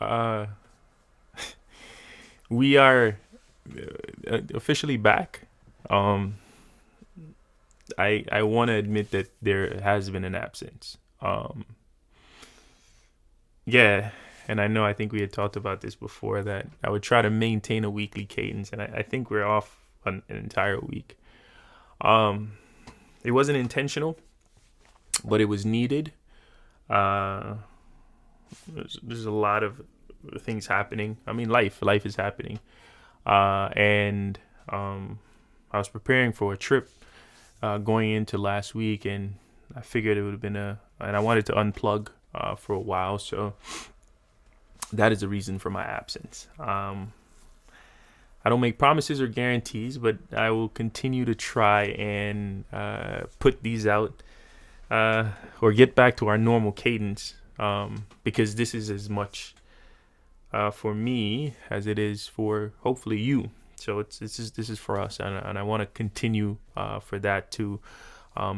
Uh, we are officially back. Um, I want to admit that there has been an absence. Yeah, and I think we had talked about this before that I would try to maintain a weekly cadence, and I think we're off an entire week. Um, it wasn't intentional, but it was needed. Uh, there's a lot of things happening. I mean, life is happening. And I was preparing for a trip going into last week, and I figured it would have been and I wanted to unplug for a while, so that is the reason for my absence. I don't make promises or guarantees, but I will continue to try and put these out or get back to our normal cadence because this is as much for me as it is for hopefully you. So this is for us, and I want to continue for that to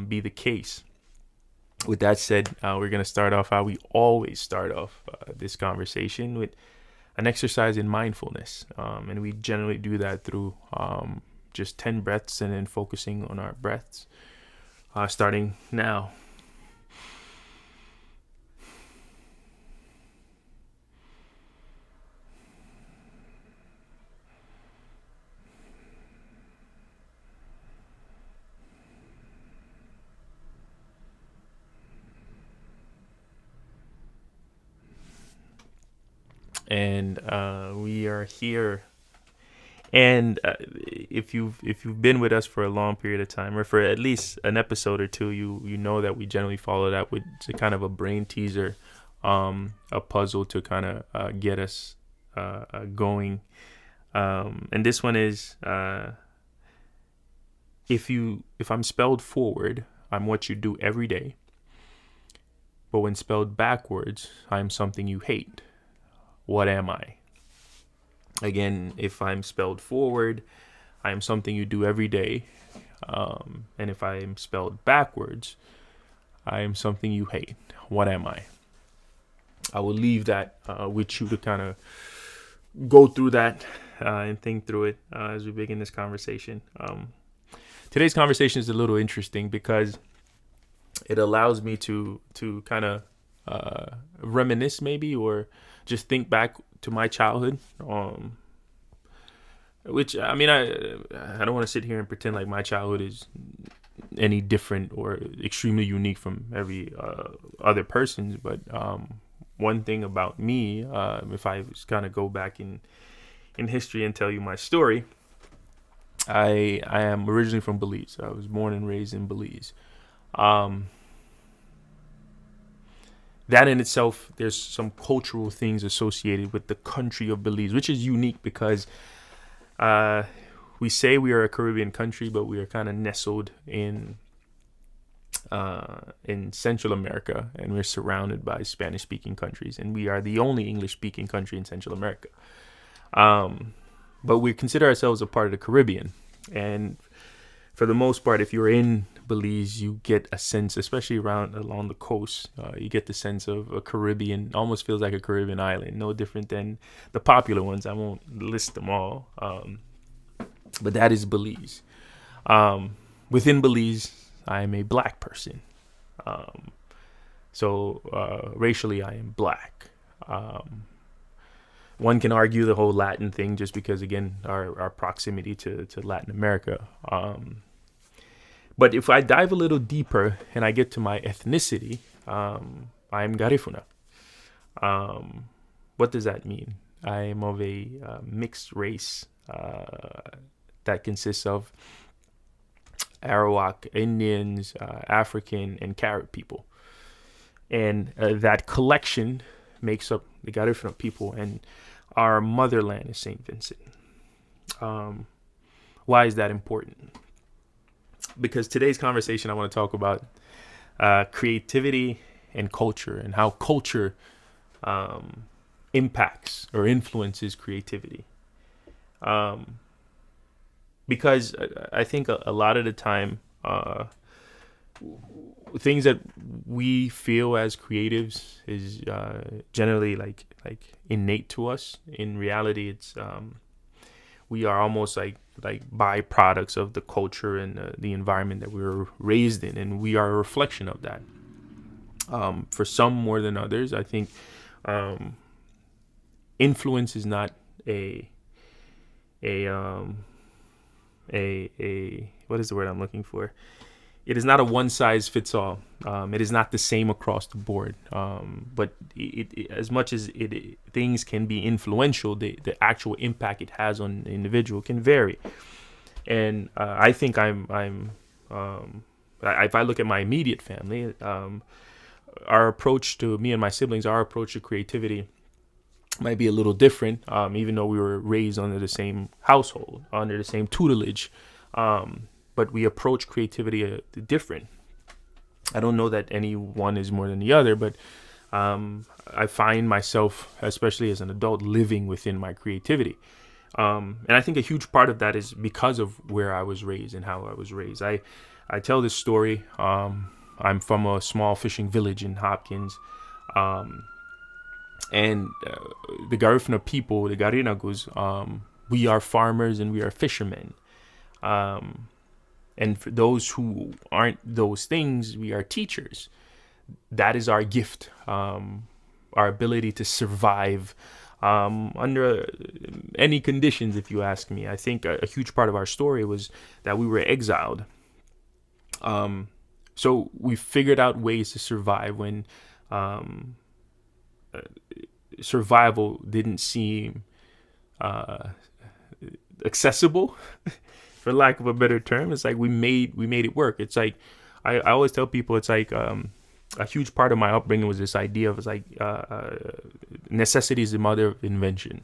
be the case. With that said, we're going to start off how we always start off this conversation with an exercise in mindfulness. And we generally do that through just 10 breaths and then focusing on our breaths. Starting now. And we are here. And if you've been with us for a long period of time, or for at least an episode or two, you know that we generally follow that with kind of a brain teaser, a puzzle to kind of get us going. And this one is if I'm spelled forward, I'm what you do every day. But when spelled backwards, I'm something you hate. What am I? Again, if I'm spelled forward, I am something you do every day. And if I am spelled backwards, I am something you hate. What am I? I will leave that with you to kind of go through that and think through it as we begin this conversation. Today's conversation is a little interesting because it allows me to kind of reminisce maybe, or just think back to my childhood. Which I mean, I don't want to sit here and pretend like my childhood is any different or extremely unique from every other person's. But one thing about me, if I was kind of go back in history and tell you my story, I am originally from Belize. I was born and raised in Belize. That in itself, there's some cultural things associated with the country of Belize, which is unique because we say we are a Caribbean country, but we are kind of nestled in Central America, and we're surrounded by Spanish-speaking countries, and we are the only English-speaking country in Central America. But we consider ourselves a part of the Caribbean, and for the most part, if you're in Belize, you get a sense, especially along the coast, you get the sense of a Caribbean, almost feels like a Caribbean island, no different than the popular ones. I won't list them all, but that is Belize. Within Belize, I am a black person. So racially, I am black. One can argue the whole Latin thing just because, again, our proximity to Latin America. But if I dive a little deeper and I get to my ethnicity, I'm Garifuna. What does that mean? I am of a mixed race that consists of Arawak Indians, African, and Carib people. And that collection makes up the Garifuna people, and our motherland is St. Vincent. Why is that important? Because today's conversation, I want to talk about creativity and culture, and how culture impacts or influences creativity. Because I think a lot of the time, things that we feel as creatives is generally like innate to us. In reality, it's we are almost like byproducts of the culture and the environment that we were raised in, and we are a reflection of that. For some more than others, I think um, influence is not a a a what is the word I'm looking for? It is not a one size fits all. It is not the same across the board. But as much as things can be influential, the actual impact it has on the individual can vary. And I think if I look at my immediate family, our approach to me and my siblings, our approach to creativity might be a little different, even though we were raised under the same household, under the same tutelage. But we approach creativity different. I don't know that any one is more than the other, but I find myself, especially as an adult, living within my creativity. And I think a huge part of that is because of where I was raised and how I was raised. I tell this story. I'm from a small fishing village in Hopkins. And the Garifuna people, the Garinagus, we are farmers and we are fishermen. And for those who aren't those things, we are teachers. That is our gift, our ability to survive under any conditions, if you ask me. I think a huge part of our story was that we were exiled. So we figured out ways to survive when survival didn't seem accessible, for lack of a better term. It's like we made it work. It's like I always tell people, it's like a huge part of my upbringing was this idea of, it's like necessity is the mother of invention.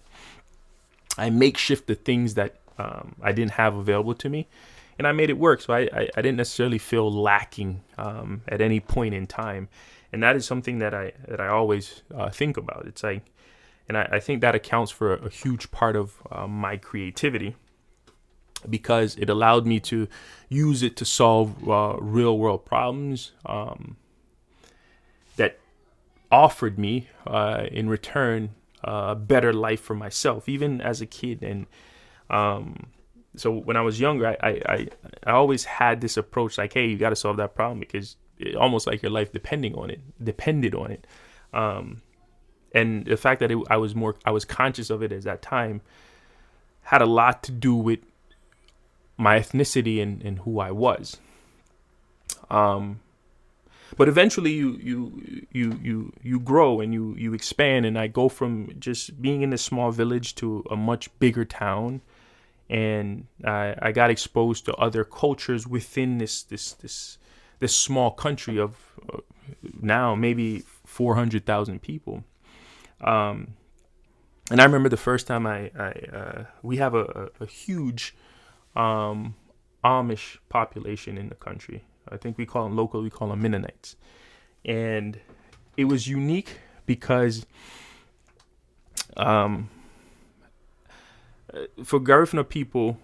I makeshift the things that I didn't have available to me, and I made it work. So I didn't necessarily feel lacking at any point in time, and that is something that I always think about. It's like, and I think that accounts for a huge part of my creativity, because it allowed me to use it to solve real world problems that offered me in return a better life for myself, even as a kid. And so when I was younger, I always had this approach, like, hey, you got to solve that problem, because almost like your life depended on it. And the fact that I was conscious of it at that time had a lot to do with my ethnicity and who I was. But eventually you grow and you expand, and I go from just being in a small village to a much bigger town, and I got exposed to other cultures within this small country of now maybe 400,000 people. And I remember the first time we have a huge Amish population in the country. I think we call them Mennonites. And it was unique because for Garifuna people,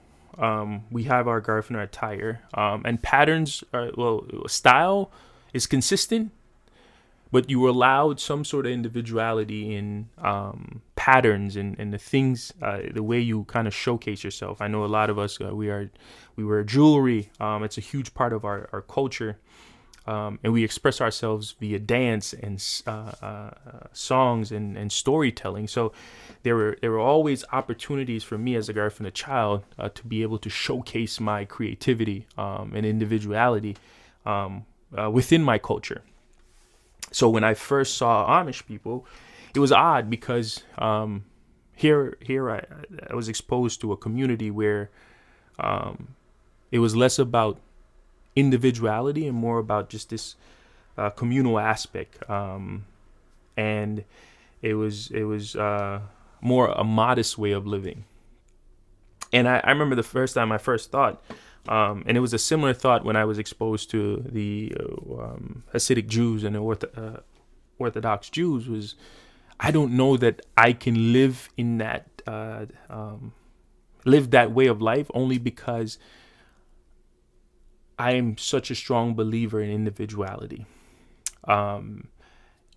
we have our Garifuna attire, and patterns style is consistent, but you were allowed some sort of individuality in patterns and the things, the way you kind of showcase yourself. I know a lot of us, we wear jewelry. It's a huge part of our culture, and we express ourselves via dance and songs and storytelling. So there were always opportunities for me as a Garifuna child to be able to showcase my creativity and individuality within my culture. So when I first saw Amish people, it was odd because here I was exposed to a community where it was less about individuality and more about just this communal aspect, and it was more a modest way of living. And I remember the first time I first thought. And it was a similar thought when I was exposed to the Hasidic Jews and the Orthodox Jews. Was I don't know that I can live in that live that way of life, only because I am such a strong believer in individuality. Um,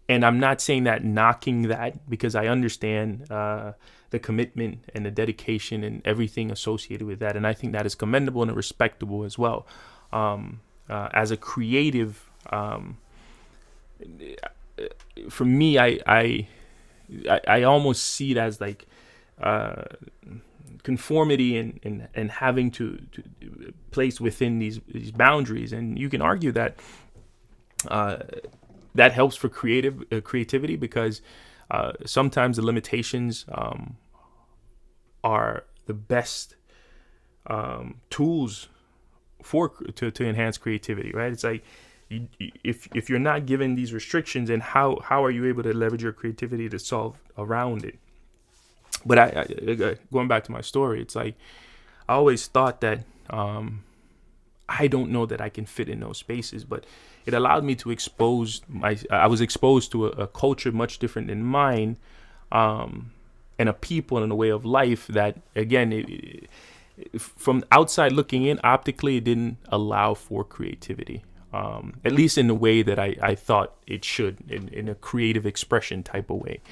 and I'm not saying that knocking that, because I understand the commitment and the dedication and everything associated with that, and I think that is commendable and respectable as well. As a creative, for me, I almost see it as like uh, conformity and having to place within these boundaries, and you can argue that uh, that helps for creativity, because sometimes the limitations are the best tools for to enhance creativity, right? It's like if you're not given these restrictions, then how are you able to leverage your creativity to solve around it? But going back to my story, it's like I always thought that I don't know that I can fit in those spaces, but it allowed me to expose I was exposed to a culture much different than mine, and a people and a way of life that, again, from outside looking in, optically, it didn't allow for creativity. At least in the way that I thought it should, in a creative expression type of way.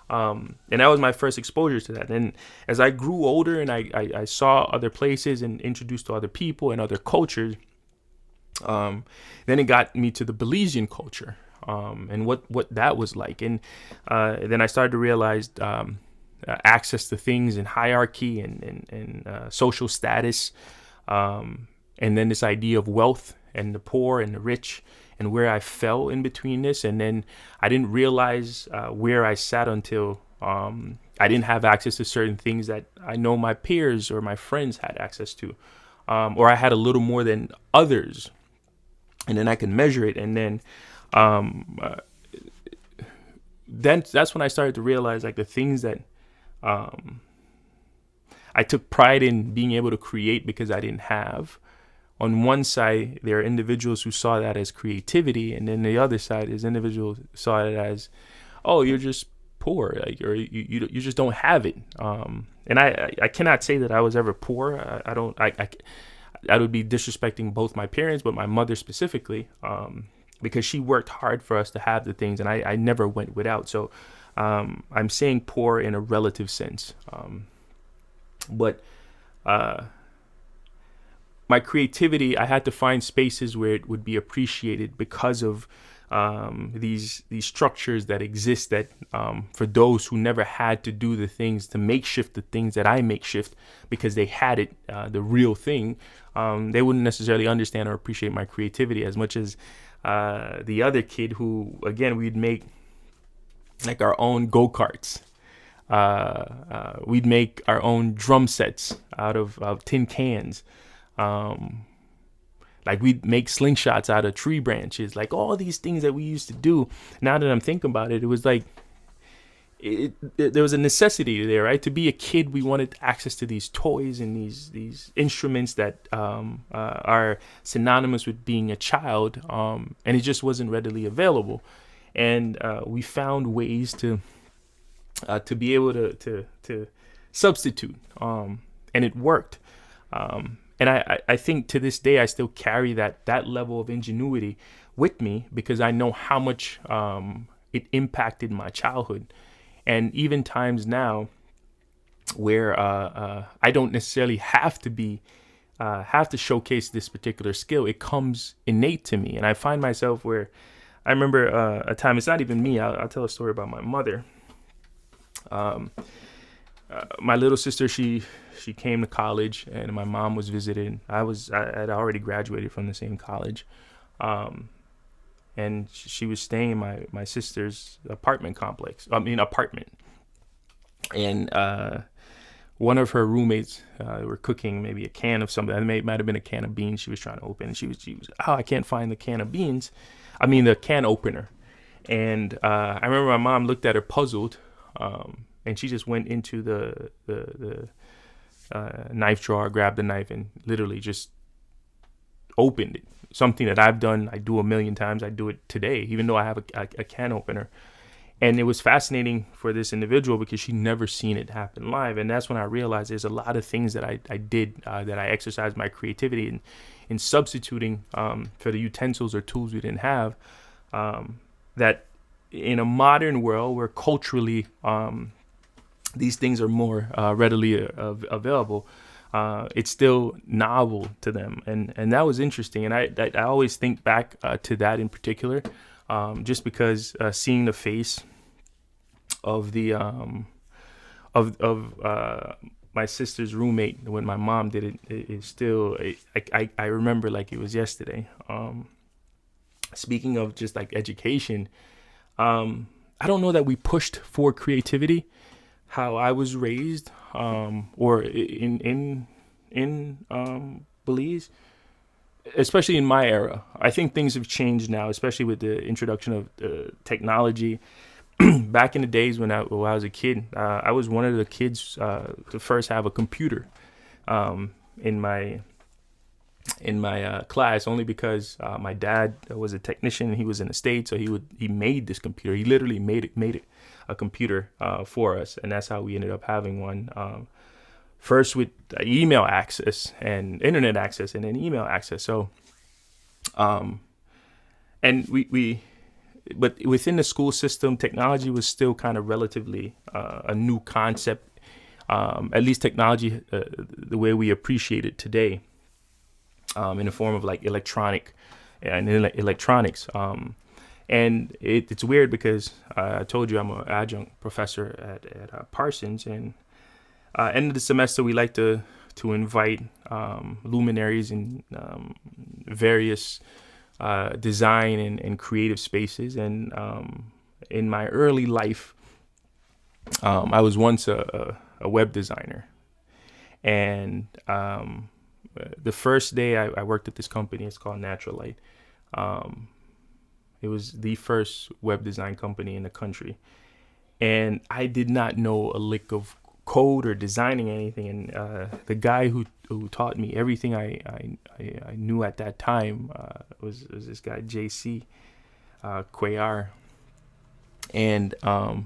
And that was my first exposure to that. And as I grew older and I saw other places and introduced to other people and other cultures, then it got me to the Belizean culture, and what that was like. And then I started to realize access to things and hierarchy and social status, and then this idea of wealth and the poor and the rich, and where I fell in between this. And then I didn't realize where I sat until I didn't have access to certain things that I know my peers or my friends had access to, or I had a little more than others, and then I can measure it. And then that's when I started to realize, like, the things that I took pride in being able to create because I didn't have. On one side, there are individuals who saw that as creativity, and then the other side is individuals saw it as, oh, you're just poor, like, or you just don't have it. And I cannot say that I was ever poor. I would be disrespecting both my parents, but my mother specifically, because she worked hard for us to have the things, and I never went without. So I'm saying poor in a relative sense, but my creativity, I had to find spaces where it would be appreciated because of these structures that exist, that for those who never had to do the things to makeshift the things that I makeshift because they had it, the real thing, they wouldn't necessarily understand or appreciate my creativity as much as the other kid who, again, we'd make like our own go-karts. We'd make our own drum sets out of tin cans. Like, we'd make slingshots out of tree branches, like all these things that we used to do. Now that I'm thinking about it, it was like there was a necessity there, right? To be a kid, we wanted access to these toys and these instruments that are synonymous with being a child, and it just wasn't readily available. And we found ways to be able to substitute, and it worked. And I think to this day, I still carry that level of ingenuity with me, because I know how much it impacted my childhood. And even times now where I don't necessarily have to showcase this particular skill, it comes innate to me. And I find myself where I remember a time, it's not even me, I'll tell a story about my mother. My little sister, she came to college, and my mom was visiting. I had already graduated from the same college, and she was staying in my sister's apartment. And one of her roommates were cooking maybe a can of something. It might have been a can of beans she was trying to open, and she was oh, I can't find the can of beans. The can opener. And I remember my mom looked at her puzzled. And she just went into the knife drawer, grabbed the knife, and literally just opened it. Something that I've done, I do a million times. I do it today, even though I have a can opener. And it was fascinating for this individual because she never seen it happen live. And that's when I realized there's a lot of things that I did, that I exercised my creativity in substituting for the utensils or tools we didn't have, that in a modern world where culturally these things are more readily available, it's still novel to them. And that was interesting. And I always think back to that in particular, just because seeing the face of the my sister's roommate when my mom did it is still, I remember like it was yesterday. Speaking of just like education, I don't know that we pushed for creativity how I was raised, or in Belize, especially in my era. I think things have changed now, especially with the introduction of technology. Back in the days when I was a kid, I was one of the kids to first have a computer in my class, only because my dad was a technician and he was in the States, so he made this computer. He literally made it a computer for us, and that's how we ended up having one. First with email access and internet access, and then email access. So, and but within the school system, technology was still kind of relatively a new concept. At least technology, the way we appreciate it today, in the form of like electronics. And it's weird because I told you I'm an adjunct professor at Parsons, and end of the semester we like to invite luminaries in various design and creative spaces. And in my early life, I was once a web designer, and the first day I worked at this company, it's called Natural Light. It was the first web design company in the country, and I did not know a lick of code or designing anything. And the guy who taught me everything I knew at that time was this guy JC Cuellar. And I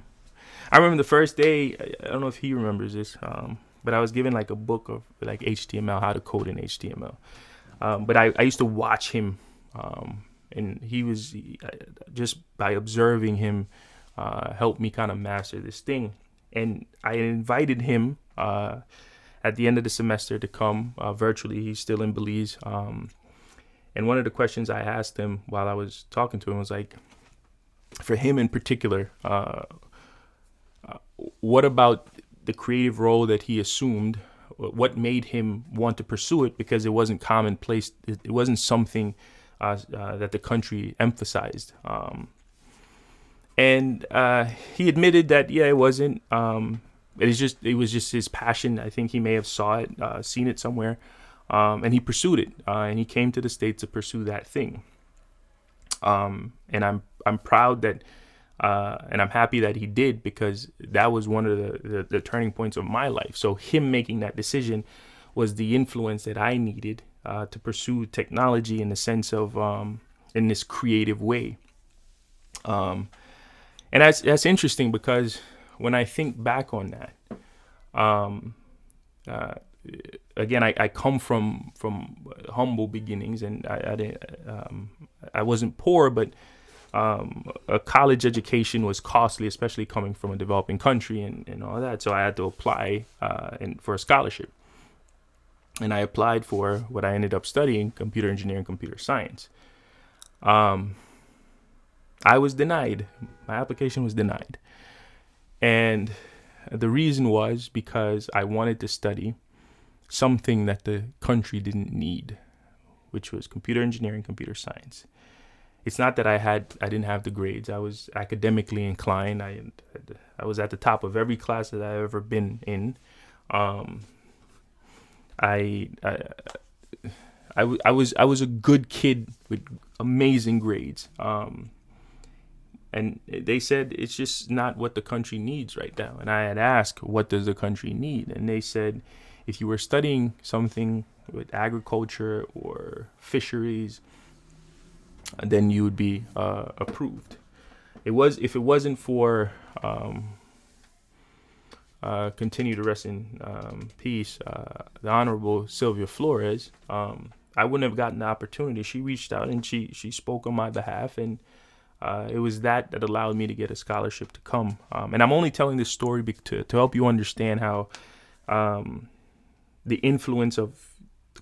remember the first day, I don't know if he remembers this, but I was given like a book of like HTML, how to code in HTML. But I used to watch him, and he was just by observing him helped me kind of master this thing. And I invited him at the end of the semester to come virtually. He's still in Belize. And one of the questions I asked him while I was talking to him was like, for him in particular, what about the creative role that he assumed? What made him want to pursue it? Because it wasn't commonplace. It wasn't something that the country emphasized. And he admitted that, yeah, it wasn't. It was just his passion. I think he may have seen it somewhere, and he pursued it. And he came to the States to pursue that thing. And I'm proud that, and I'm happy that he did, because that was one of the turning points of my life. So him making that decision was the influence that I needed to pursue technology in the sense of in this creative way. And that's interesting because when I think back on that, again, I come from humble beginnings, and I wasn't poor, but a college education was costly, especially coming from a developing country and all that. So I had to apply for a scholarship, and I applied for what I ended up studying: computer engineering, computer science. I was denied. My application was denied. And the reason was because I wanted to study something that the country didn't need, which was computer engineering, computer science. It's not that I didn't have the grades. I was academically inclined. I was at the top of every class that I've ever been in. I was a good kid with amazing grades. And they said it's just not what the country needs right now. And I had asked, what does the country need? And they said, if you were studying something with agriculture or fisheries, then you would be approved. if it wasn't for continue to rest in peace, the Honorable Sylvia Flores, I wouldn't have gotten the opportunity. She reached out and she spoke on my behalf, and it was that allowed me to get a scholarship to come. And I'm only telling this story to help you understand how the influence of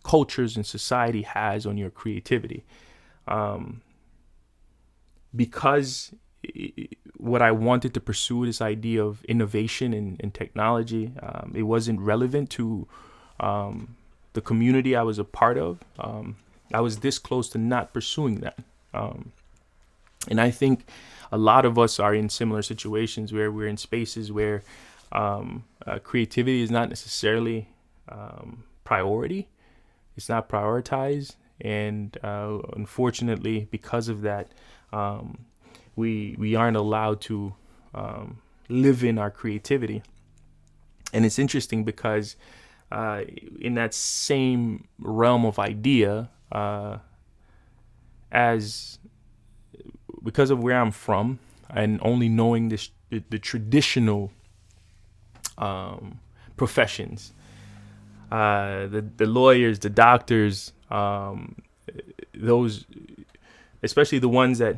cultures and society has on your creativity. Because what I wanted to pursue, this idea of innovation and technology, it wasn't relevant to the community I was a part of. I was this close to not pursuing that. And I think a lot of us are in similar situations where we're in spaces where creativity is not necessarily priority. It's not prioritized. And unfortunately, because of that, we aren't allowed to live in our creativity. And it's interesting because in that same realm of idea, because of where I'm from and only knowing the traditional professions, the lawyers, the doctors, those, especially the ones that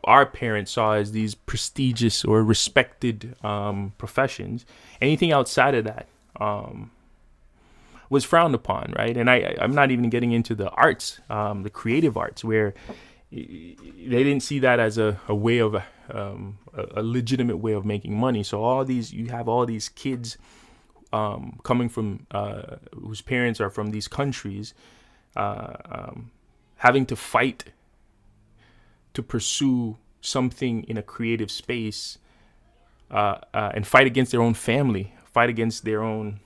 our parents saw as these prestigious or respected professions, anything outside of that was frowned upon, right? And I'm not even getting into the arts, the creative arts, where they didn't see that as a way of a legitimate way of making money. So you have all these kids coming from whose parents are from these countries, having to fight to pursue something in a creative space, and fight against their own family, fight against their own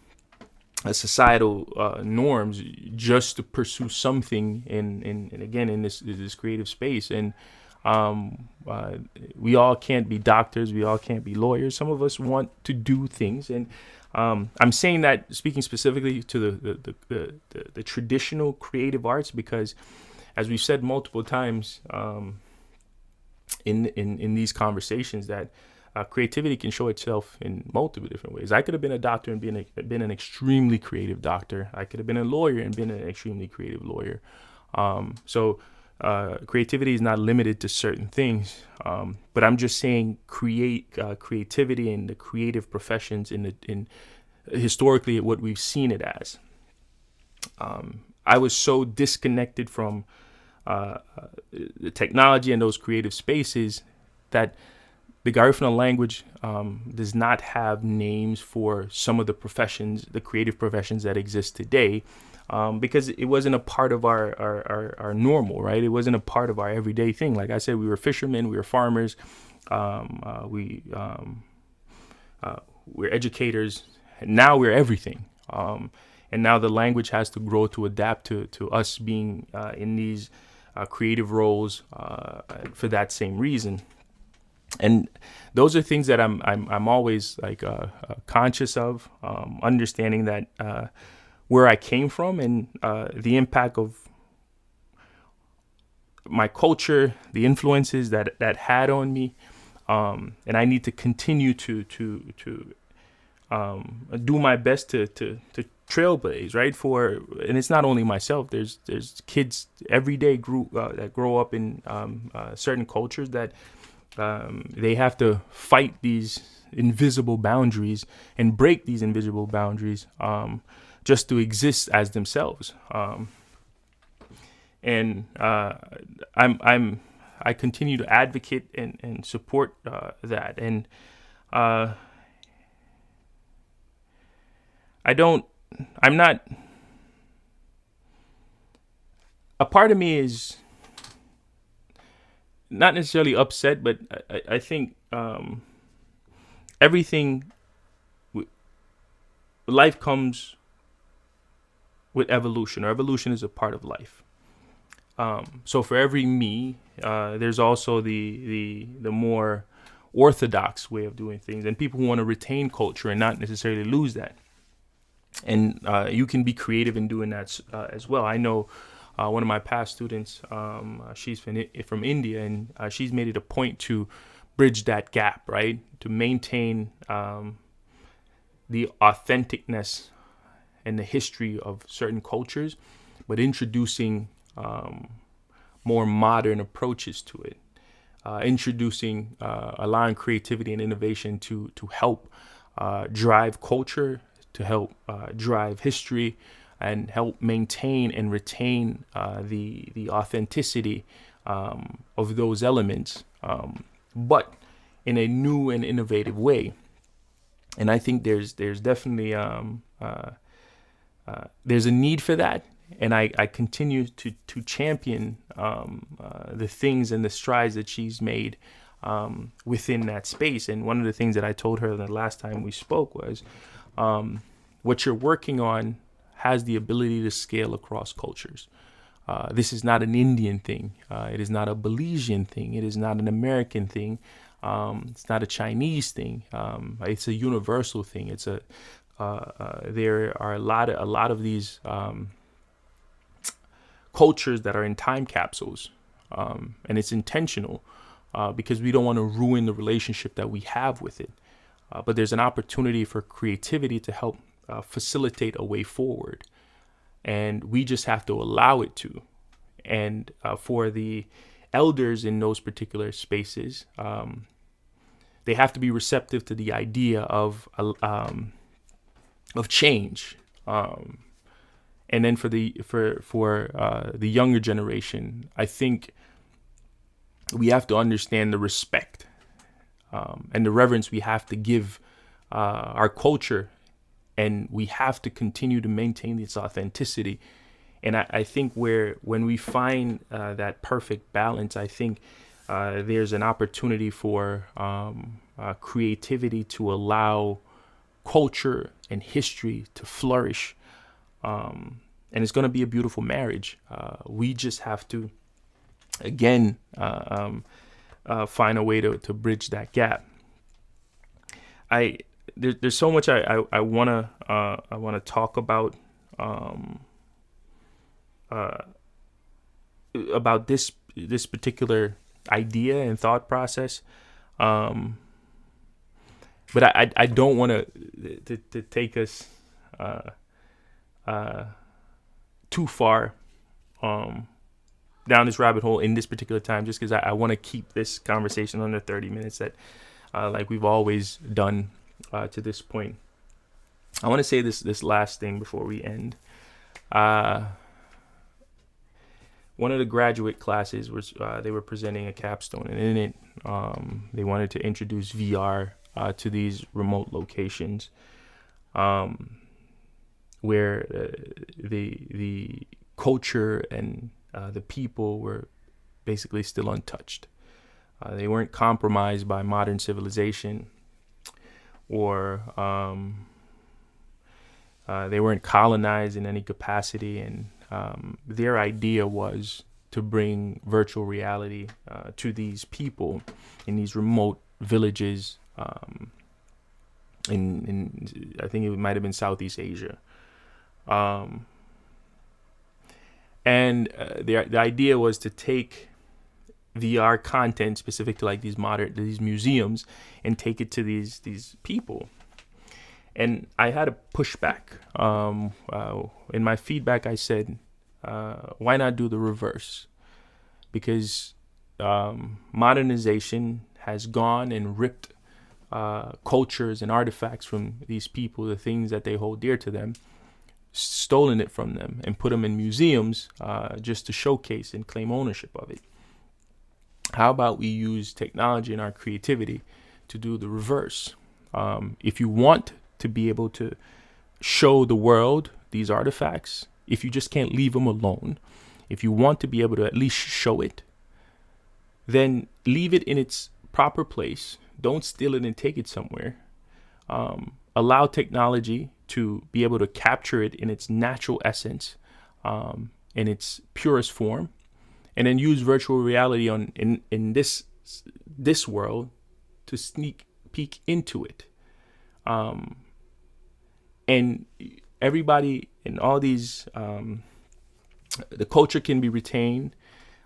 societal norms, just to pursue something in this creative space. And we all can't be doctors, we all can't be lawyers. Some of us want to do things, and I'm saying that speaking specifically to the traditional creative arts, because as we've said multiple times in these conversations, that creativity can show itself in multiple different ways. I could have been a doctor and been an extremely creative doctor. I could have been a lawyer and been an extremely creative lawyer. So creativity is not limited to certain things. But I'm just saying creativity in the creative professions in historically what we've seen it as. I was so disconnected from the technology and those creative spaces that the Garifuna language does not have names for some of the professions, the creative professions that exist today, because it wasn't a part of our normal, right? It wasn't a part of our everyday thing. Like I said, we were fishermen, we were farmers, we're educators, and now we're everything. And now the language has to grow to adapt to us being in these creative roles for that same reason. And those are things that I'm always like conscious of, understanding that where I came from and the impact of my culture, the influences that had on me, and I need to continue to do my best to trailblaze, right? And it's not only myself. There's kids every day that grow up in certain cultures that they have to fight these invisible boundaries and break these invisible boundaries just to exist as themselves. And I continue to advocate and support that. And I'm not. A part of me is not necessarily upset, but I think everything, life comes with evolution, or evolution is a part of life. So for every me, there's also the more orthodox way of doing things, and people who want to retain culture and not necessarily lose that. And you can be creative in doing that as well. I know one of my past students, she's from India, and she's made it a point to bridge that gap, right? To maintain the authenticness and the history of certain cultures, but introducing more modern approaches to it, introducing, allowing creativity and innovation to help drive culture, to help drive history, and help maintain and retain the authenticity of those elements, but in a new and innovative way. And I think there's definitely there's a need for that, and I continue to champion the things and the strides that she's made within that space. And one of the things that I told her the last time we spoke was, what you're working on has the ability to scale across cultures. This is not an Indian thing. It is not a Belizean thing. It is not an American thing. It's not a Chinese thing. It's a universal thing. It's a there are a lot of these cultures that are in time capsules, and it's intentional because we don't want to ruin the relationship that we have with it. But there's an opportunity for creativity to help facilitate a way forward, and we just have to allow it to. And for the elders in those particular spaces, they have to be receptive to the idea of change. And then for the younger generation, I think we have to understand the respect and the reverence we have to give our culture, and we have to continue to maintain this authenticity. And I think when we find that perfect balance, I think there's an opportunity for creativity to allow culture and history to flourish. And it's going to be a beautiful marriage. We just have to, again, find a way to bridge that gap. There's so much I wanna talk about this particular idea and thought process, but I don't want to take us too far down this rabbit hole in this particular time, just because I want to keep this conversation under 30 minutes, that like we've always done to this point. I want to say this last thing before we end. One of the graduate classes was they were presenting a capstone, and in it they wanted to introduce VR to these remote locations, where the culture and the people were basically still untouched. They weren't compromised by modern civilization, or they weren't colonized in any capacity. And their idea was to bring virtual reality to these people in these remote villages. In I think it might have been Southeast Asia. And the idea was to take VR content specific to like these museums and take it to these people. And I had a pushback. In my feedback, I said, why not do the reverse? Because modernization has gone and ripped cultures and artifacts from these people, the things that they hold dear to them, stolen it from them and put them in museums just to showcase and claim ownership of it. How about we use technology and our creativity to do the reverse? If you want to be able to show the world these artifacts, if you just can't leave them alone, if you want to be able to at least show it, then leave it in its proper place. Don't steal it and take it somewhere. Allow technology to be able to capture it in its natural essence, in its purest form, and then use virtual reality in this world to sneak peek into it. And everybody in all these, the culture can be retained,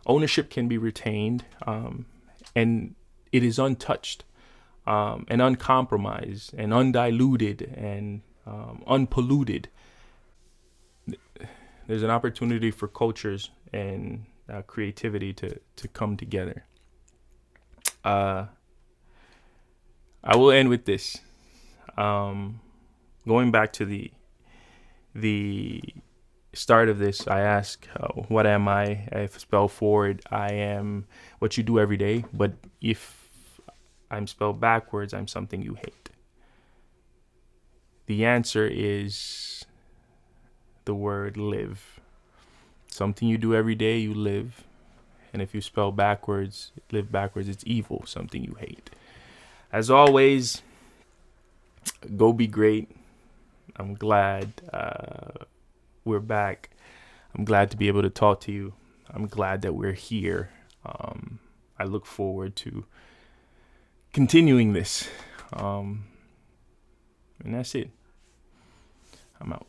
ownership can be retained, and it is untouched, and uncompromised and undiluted and unpolluted. There's an opportunity for cultures and creativity to come together. Uh, I will end with this. Going back to the start of this, I ask, what am I? If spelled forward, I am what you do every day. But if I'm spelled backwards, I'm something you hate. The answer is the word live. Something you do every day, you live. And if you spell backwards, live backwards, it's evil, something you hate. As always, go be great. I'm glad we're back. I'm glad to be able to talk to you. I'm glad that we're here. I look forward to continuing this. And that's it. I'm out.